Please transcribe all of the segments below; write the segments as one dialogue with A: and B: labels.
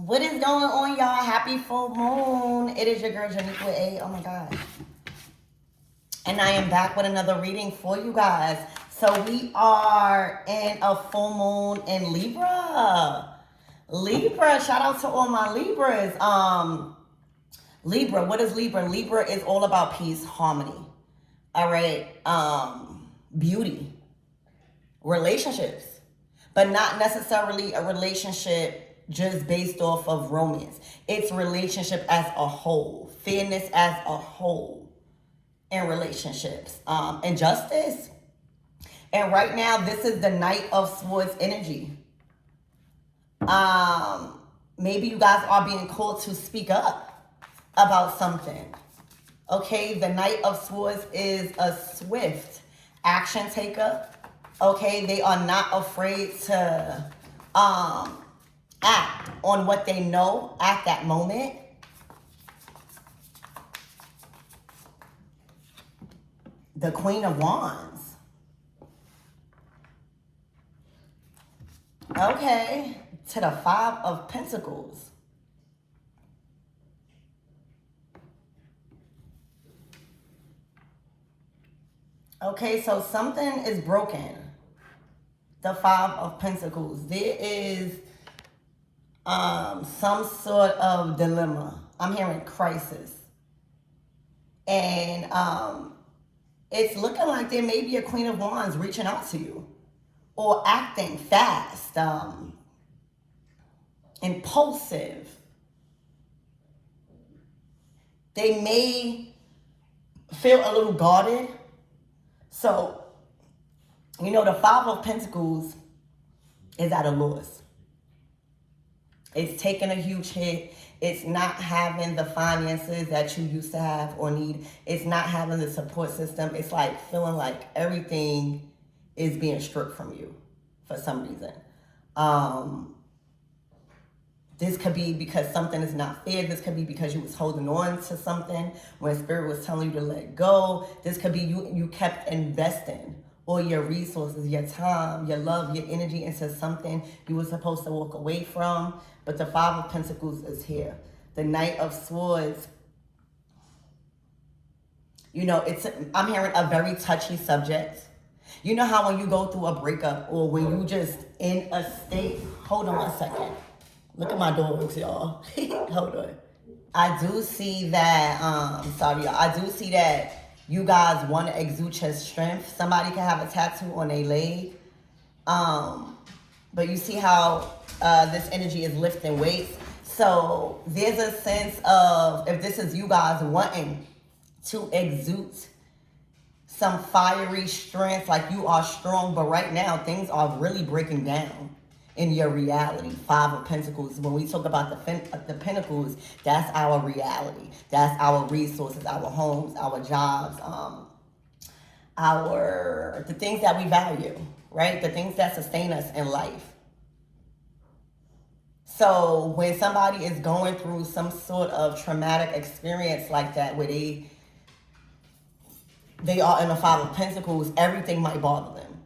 A: What is going on, y'all? Happy full moon. It is your girl, Janique with A. Oh my God. And I am back with another reading for you guys. So we are in a full moon in Libra. Libra, shout out to all my Libras. Libra, what is Libra? Libra is all about peace, harmony. All right. Beauty, relationships, but not necessarily a relationship just based off of romance. It's relationship as a whole, fairness as a whole in relationships, and justice. And right now, this is the Knight of Swords energy. Maybe you guys are being called to speak up about something. Okay, the Knight of Swords is a swift action taker. Okay, they are not afraid to act on what they know at that moment. The Queen of Wands. Okay, to the Five of Pentacles. Okay, so something is broken. The Five of Pentacles. There is some sort of dilemma. I'm hearing crisis. And it's looking like there may be a Queen of Wands reaching out to you or acting fast, impulsive. They may feel a little guarded. So, you know, the Five of Pentacles is at a loss. It's taking a huge hit. It's not having the finances that you used to have or need. It's not having the support system. It's like feeling like everything is being stripped from you for some reason. This could be because something is not fair. This could be because you was holding on to something when Spirit was telling you to let go. This could be you kept investing all your resources, your time, your love, your energy into something you were supposed to walk away from. But the Five of Pentacles is here. The Knight of Swords. You know, I'm hearing a very touchy subject. You know how when you go through a breakup or when you just in a state, hold on one second. Look at my dogs, y'all. Hold on. I do see that, sorry, y'all. I do see that you guys want to exude your strength. Somebody can have a tattoo on their leg. But you see how this energy is lifting weights. So there's a sense of, if this is you guys wanting to exude some fiery strength, like you are strong, but right now things are really breaking down in your reality. Five of Pentacles. When we talk about the Pentacles, that's our reality. That's our resources, our homes, our jobs, the things that we value, right? The things that sustain us in life. So when somebody is going through some sort of traumatic experience like that, where they are in the Five of Pentacles, everything might bother them.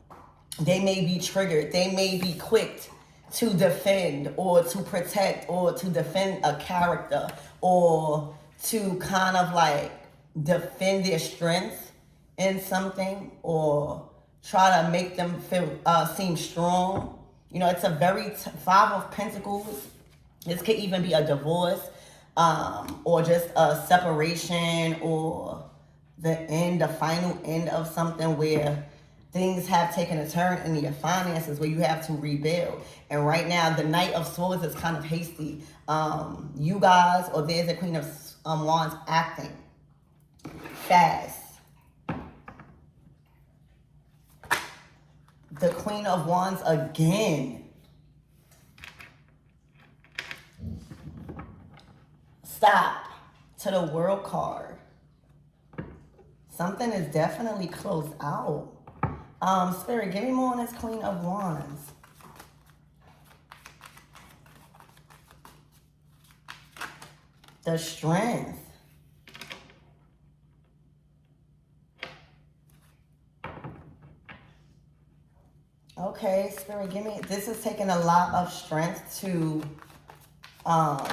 A: They may be triggered. They may be quick to defend or to protect or to defend a character or to kind of like defend their strength in something or try to make them seem strong. You know, it's a very Five of Pentacles. This could even be a divorce or just a separation or the final end of something where things have taken a turn in your finances where you have to rebuild. And right now, the Knight of Swords is kind of hasty. You guys, or there's a Queen of Wands acting fast. The Queen of Wands again. Stop to the World card. Something is definitely closed out. Spirit, give me more on this Queen of Wands. The Strength. Okay, Spirit, give me, this is taking a lot of strength to Um,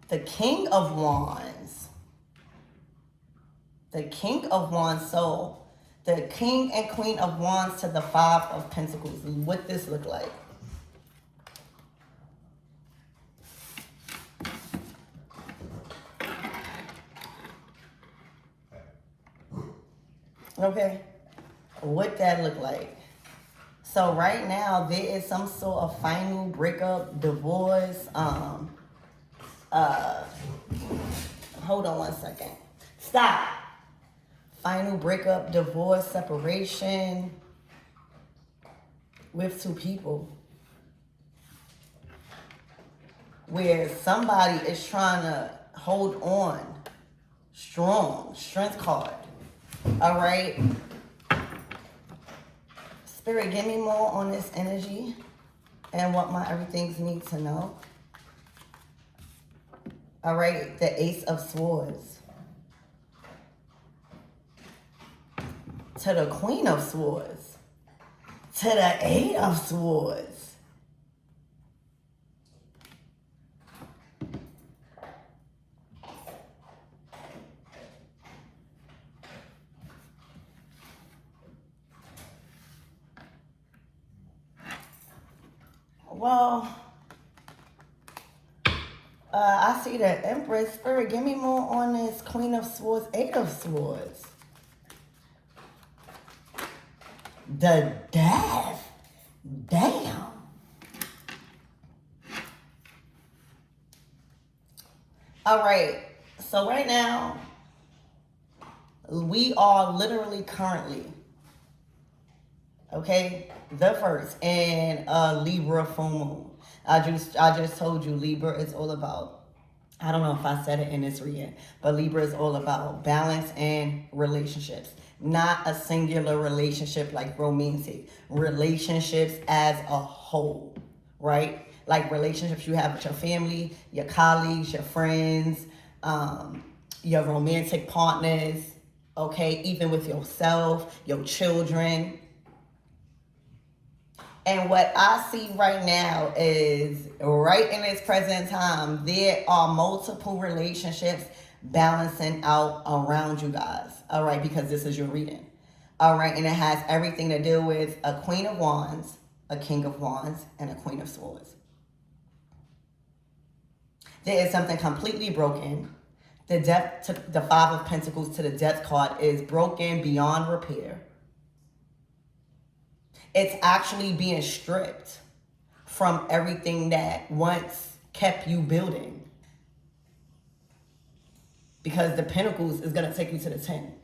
A: the King of Wands. The King of Wands. So the King and Queen of Wands to the Five of Pentacles. What this look like? Okay. What that look like? So right now there is some sort of final breakup, divorce. Hold on one second. Stop. Final breakup, divorce, separation with two people. Where somebody is trying to hold on strong, strength card. All right. Spirit, give me more on this energy and what my everythings need to know. All right, the Ace of Swords. To the Queen of Swords. To the Eight of Swords. Well, I see the Empress. Spirit, give me more on this Queen of Swords, Eight of Swords. The Death. Damn. All right. So right now, we are literally currently, okay, the first in Libra full moon. I just told you Libra is all about, I don't know if I said it in this reading, but Libra is all about balance and relationships. Not a singular relationship like romantic. Relationships as a whole, right? Like relationships you have with your family, your colleagues, your friends, your romantic partners, okay? Even with yourself, your children. And what I see right now is, right in this present time, there are multiple relationships balancing out around you guys. All right, because this is your reading. All right, and it has everything to do with a Queen of Wands, a King of Wands, and a Queen of Swords. There is something completely broken. The Death, to the Five of Pentacles to the Death card is broken beyond repair. It's actually being stripped from everything that once kept you building. Because the Pentacles is going to take you to the 10.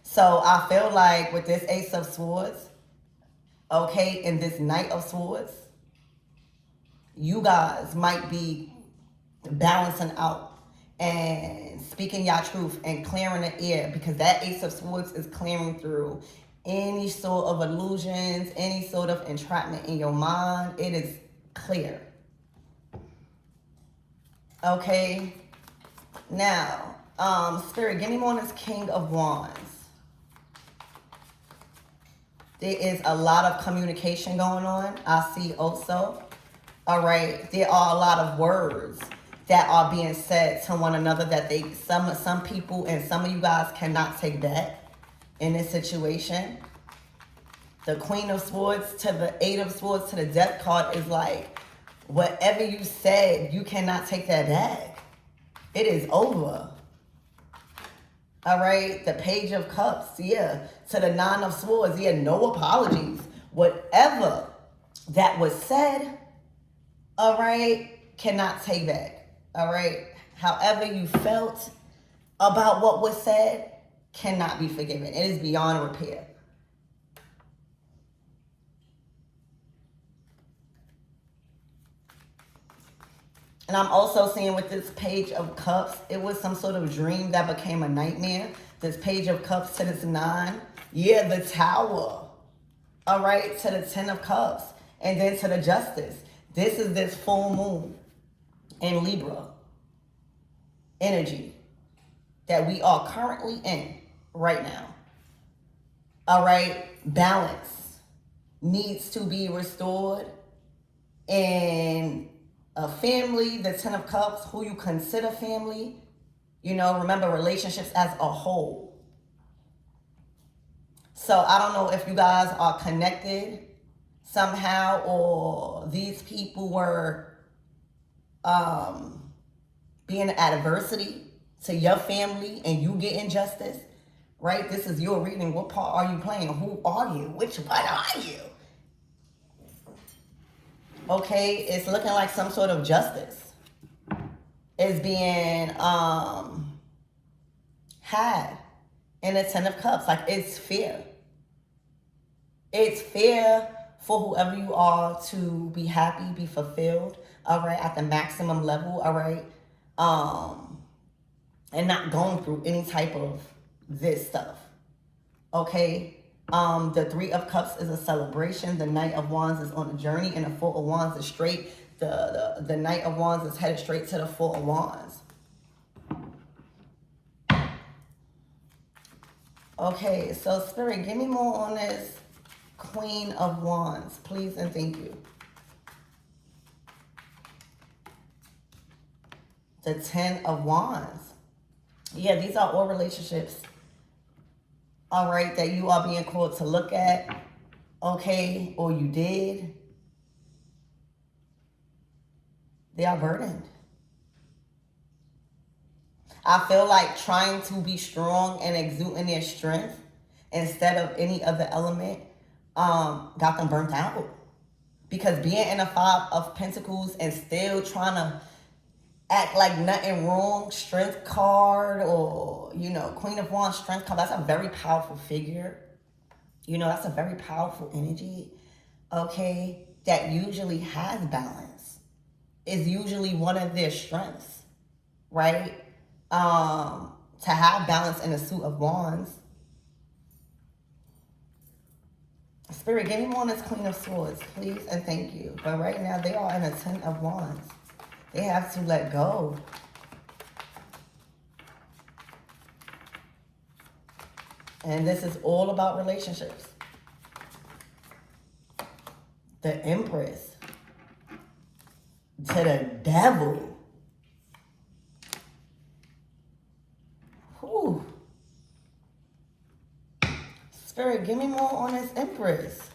A: So I feel like with this Ace of Swords, okay, and this Knight of Swords, you guys might be balancing out and speaking your truth and clearing the air, because that Ace of Swords is clearing through any sort of illusions, any sort of entrapment in your mind. It is clear. Okay. Now, Spirit, give me more on this King of Wands. There is a lot of communication going on. I see also. All right. There are a lot of words that are being said to one another that some people and some of you guys cannot take back in this situation. The Queen of Swords to the Eight of Swords to the Death card is like, whatever you said, you cannot take that back. It is over. All right, the Page of Cups, yeah, to the Nine of Swords, yeah, no apologies. Whatever that was said, all right, cannot take back. All right, however you felt about what was said cannot be forgiven. It is beyond repair. And I'm also seeing with this Page of Cups, it was some sort of dream that became a nightmare. This Page of Cups to this 9. Yeah, the Tower. All right, to the 10 of Cups. And then to the Justice. This is this full moon in Libra energy that we are currently in right now. All right, balance needs to be restored. in a family, the Ten of Cups, who you consider family. Remember, relationships as a whole. So I don't know if you guys are connected somehow, or these people were being an adversity to your family and you get injustice, right? This is your reading. What part are you playing? Who are you? Which one are you? Okay, it's looking like some sort of justice is being had in the Ten of Cups. Like, it's fair. It's fair for whoever you are to be happy, be fulfilled, all right, at the maximum level, all right, and not going through any type of this stuff, okay? The Three of Cups is a celebration. The Knight of Wands is on a journey, and the Four of Wands is straight. The Knight of Wands is headed straight to the Four of Wands. Okay, so Spirit, give me more on this Queen of Wands, please and thank you. The Ten of Wands. Yeah, these are all relationships, all right, that you are being called to look at, okay, or you did. They are burdened. I feel like trying to be strong and exuding their strength instead of any other element got them burnt out. Because being in a Five of Pentacles and still trying to act like nothing wrong, Strength card, or, Queen of Wands, Strength card, that's a very powerful figure. That's a very powerful energy, okay, that usually has balance. Is usually one of their strengths, right? To have balance in a suit of wands. Spirit, give me more on this Queen of Swords, please and thank you. But right now, they are in a Ten of Wands. They have to let go. And this is all about relationships. The Empress. To the Devil. Whew. Spirit, give me more on this Empress.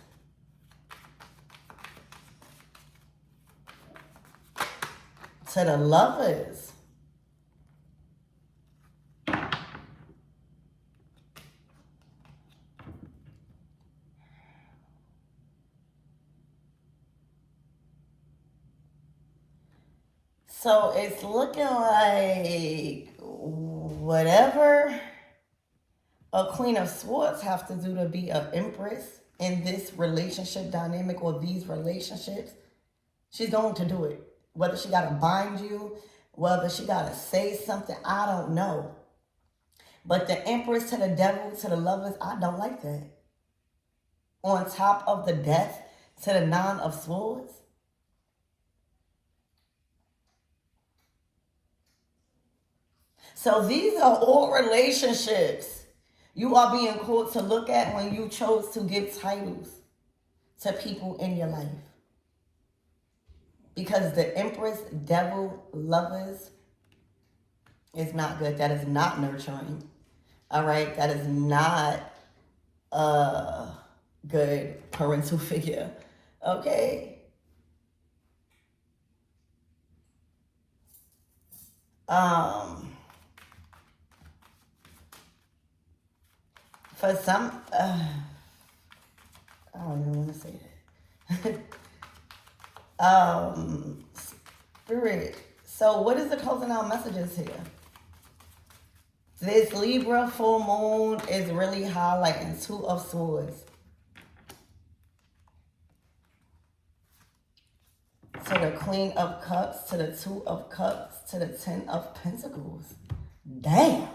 A: To the Lovers. So it's looking like whatever a Queen of Swords have to do to be an Empress in this relationship dynamic or these relationships, she's going to do it. Whether she got to bind you, whether she got to say something, I don't know. But the Empress to the Devil, to the Lovers, I don't like that. On top of the Death to the Nine of Swords. So these are all relationships you are being called to look at when you chose to give titles to people in your life. Because the Empress, Devil, Lovers is not good. That is not nurturing. All right? That is not a good parental figure. Okay? For some, I don't even want to say that. Spirit. So what is the closing out messages here? This Libra full moon is really highlighting Two of Swords. To the Queen of Cups, to the Two of Cups, to the Ten of Pentacles. Damn.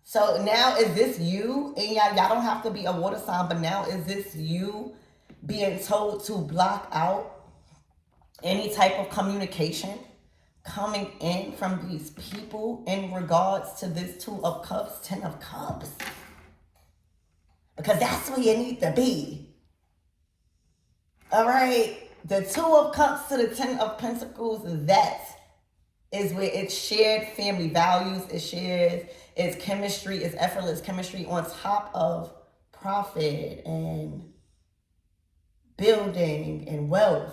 A: So now is this you? And y'all don't have to be a water sign, but now is this you being told to block out any type of communication coming in from these people in regards to this Two of Cups, Ten of Cups? because that's where you need to be. All right, the Two of Cups to the Ten of Pentacles, that is where it's shared family values, it's chemistry, it's effortless chemistry on top of profit and building and wealth.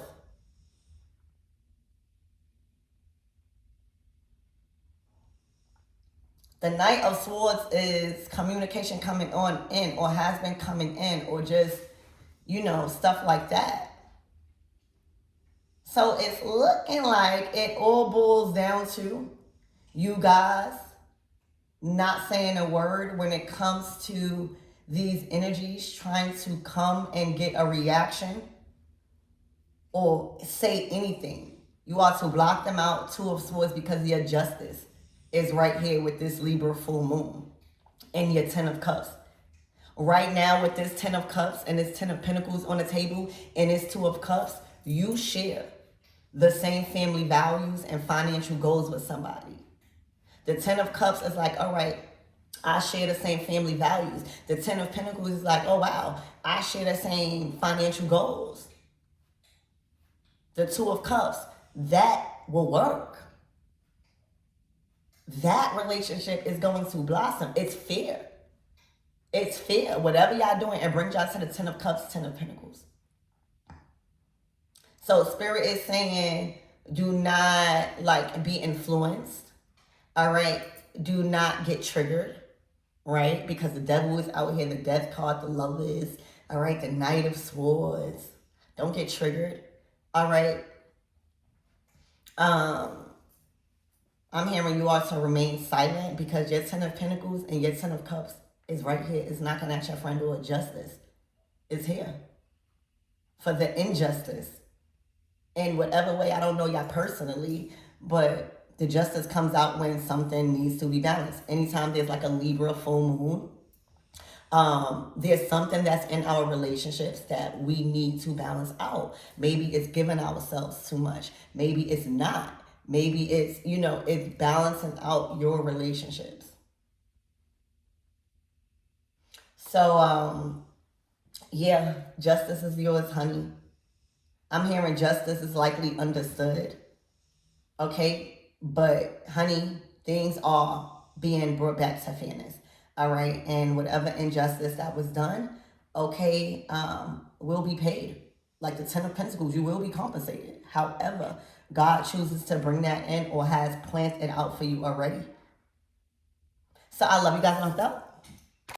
A: The Knight of Swords is communication coming on in, or has been coming in, or just, stuff like that. So it's looking like it all boils down to you guys not saying a word when it comes to these energies trying to come and get a reaction or say anything. You are to block them out, Two of Swords, because your justice is right here with this Libra full moon and your Ten of Cups. Right now with this Ten of Cups and this Ten of Pentacles on the table and this Two of Cups, you share the same family values and financial goals with somebody. The Ten of Cups is like, all right, I share the same family values. The Ten of Pentacles is like, oh wow, I share the same financial goals. The Two of Cups, that will work. That relationship is going to blossom. It's fair. It's fair. Whatever y'all doing, it brings y'all to the Ten of Cups, Ten of Pentacles. So Spirit is saying, do not be influenced. All right. Do not get triggered. Right? Because the devil is out here. The Death card, the Lovers. All right. The Knight of Swords. Don't get triggered. All right. I'm hearing you are to remain silent, because your Ten of Pentacles and your Ten of Cups is right here. It's knocking at your front door. Justice is here for the injustice. In whatever way, I don't know y'all personally, but the justice comes out when something needs to be balanced. Anytime there's like a Libra full moon, there's something that's in our relationships that we need to balance out. Maybe it's giving ourselves too much. Maybe it's not. Maybe it's, it's balancing out your relationships. So, yeah, justice is yours, honey. I'm hearing justice is likely understood. Okay? But, honey, things are being brought back to fairness. All right? And whatever injustice that was done, okay, will be paid. Like the Ten of Pentacles, you will be compensated. However, God chooses to bring that in or has planned it out for you already. So I love you guys.